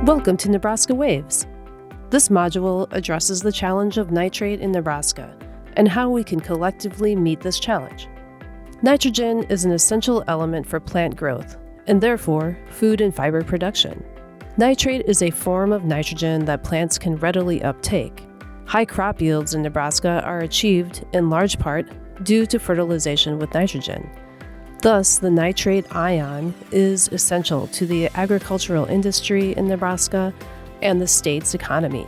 Welcome to Nebraska Waves. This module addresses the challenge of nitrate in Nebraska and how we can collectively meet this challenge. Nitrogen is an essential element for plant growth and therefore food and fiber production. Nitrate is a form of nitrogen that plants can readily uptake. High crop yields in Nebraska are achieved in large part due to fertilization with nitrogen. Thus, the nitrate ion is essential to the agricultural industry in Nebraska and the state's economy.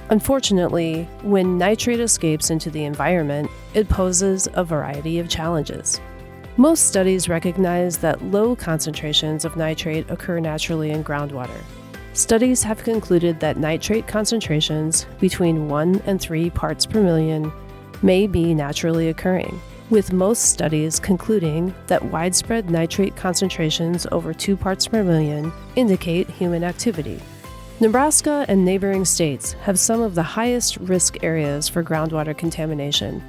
Unfortunately, when nitrate escapes into the environment, it poses a variety of challenges. Most studies recognize that low concentrations of nitrate occur naturally in groundwater. Studies have concluded that nitrate concentrations between 1 and 3 parts per million may be naturally occurring, with most studies concluding that widespread nitrate concentrations over 2 parts per million indicate human activity. Nebraska and neighboring states have some of the highest risk areas for groundwater contamination.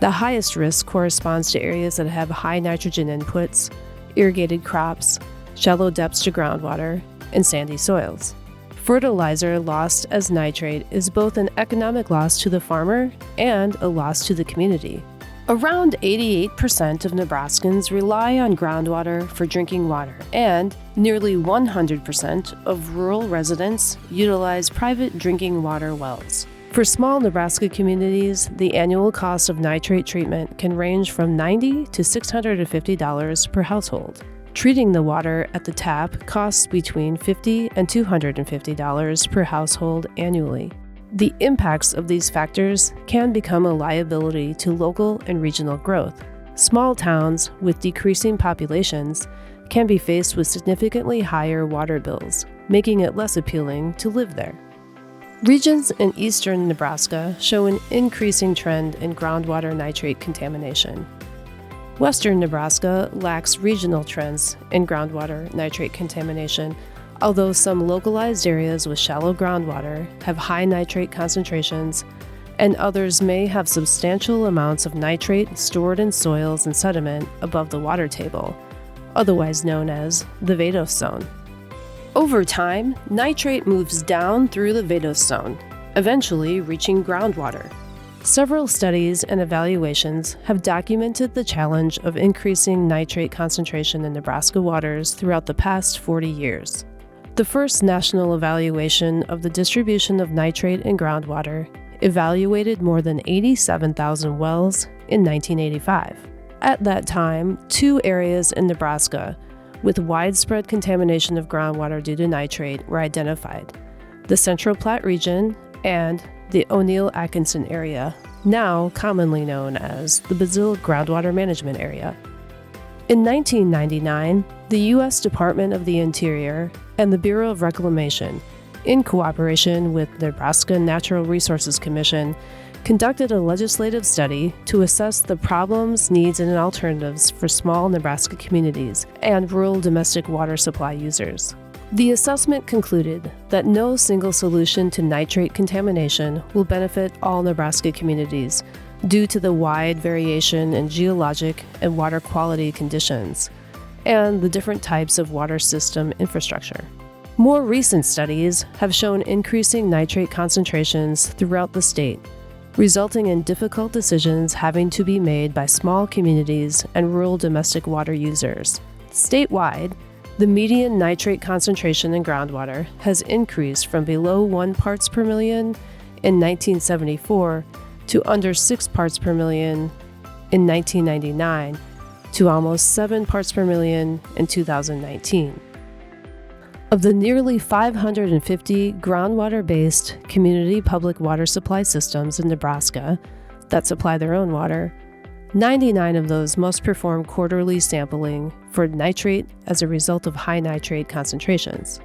The highest risk corresponds to areas that have high nitrogen inputs, irrigated crops, shallow depths to groundwater, and sandy soils. Fertilizer lost as nitrate is both an economic loss to the farmer and a loss to the community. Around 88% of Nebraskans rely on groundwater for drinking water, and nearly 100% of rural residents utilize private drinking water wells. For small Nebraska communities, the annual cost of nitrate treatment can range from $90 to $650 per household. Treating the water at the tap costs between $50 and $250 per household annually. The impacts of these factors can become a liability to local and regional growth. Small towns with decreasing populations can be faced with significantly higher water bills, making it less appealing to live there. Regions in eastern Nebraska show an increasing trend in groundwater nitrate contamination. Western Nebraska lacks regional trends in groundwater nitrate contamination, although some localized areas with shallow groundwater have high nitrate concentrations, and others may have substantial amounts of nitrate stored in soils and sediment above the water table, otherwise known as the vadose zone. Over time, nitrate moves down through the vadose zone, eventually reaching groundwater. Several studies and evaluations have documented the challenge of increasing nitrate concentration in Nebraska waters throughout the past 40 years. The first national evaluation of the distribution of nitrate in groundwater evaluated more than 87,000 wells in 1985. At that time, 2 areas in Nebraska with widespread contamination of groundwater due to nitrate were identified: the Central Platte region and the O'Neill-Atkinson area, now commonly known as the Brazil Groundwater Management Area. In 1999, the U.S. Department of the Interior and the Bureau of Reclamation, in cooperation with the Nebraska Natural Resources Commission, conducted a legislative study to assess the problems, needs, and alternatives for small Nebraska communities and rural domestic water supply users. The assessment concluded that no single solution to nitrate contamination will benefit all Nebraska communities due to the wide variation in geologic and water quality conditions and the different types of water system infrastructure. More recent studies have shown increasing nitrate concentrations throughout the state, resulting in difficult decisions having to be made by small communities and rural domestic water users. Statewide, the median nitrate concentration in groundwater has increased from below 1 parts per million in 1974 to under 6 parts per million in 1999 to almost 7 parts per million in 2019. Of the nearly 550 groundwater-based community public water supply systems in Nebraska that supply their own water, 99 of those must perform quarterly sampling for nitrate as a result of high nitrate concentrations.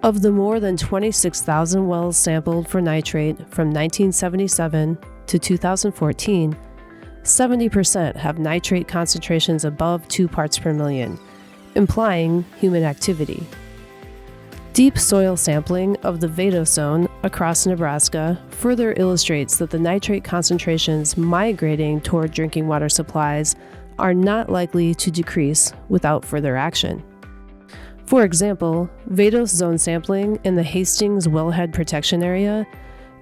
Of the more than 26,000 wells sampled for nitrate from 1977 to 2014, 70% have nitrate concentrations above 2 parts per million, implying human activity. Deep soil sampling of the vadose zone across Nebraska further illustrates that the nitrate concentrations migrating toward drinking water supplies are not likely to decrease without further action. For example, vadose zone sampling in the Hastings Wellhead Protection Area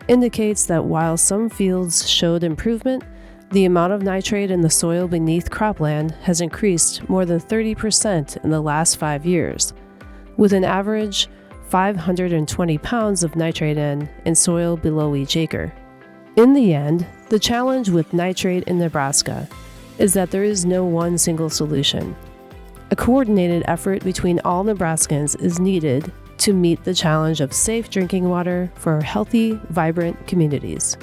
indicates that while some fields showed improvement, the amount of nitrate in the soil beneath cropland has increased more than 30% in the last 5 years, with an average 520 pounds of nitrate in soil below each acre. In the end, the challenge with nitrate in Nebraska is that there is no one single solution. A coordinated effort between all Nebraskans is needed to meet the challenge of safe drinking water for healthy, vibrant communities.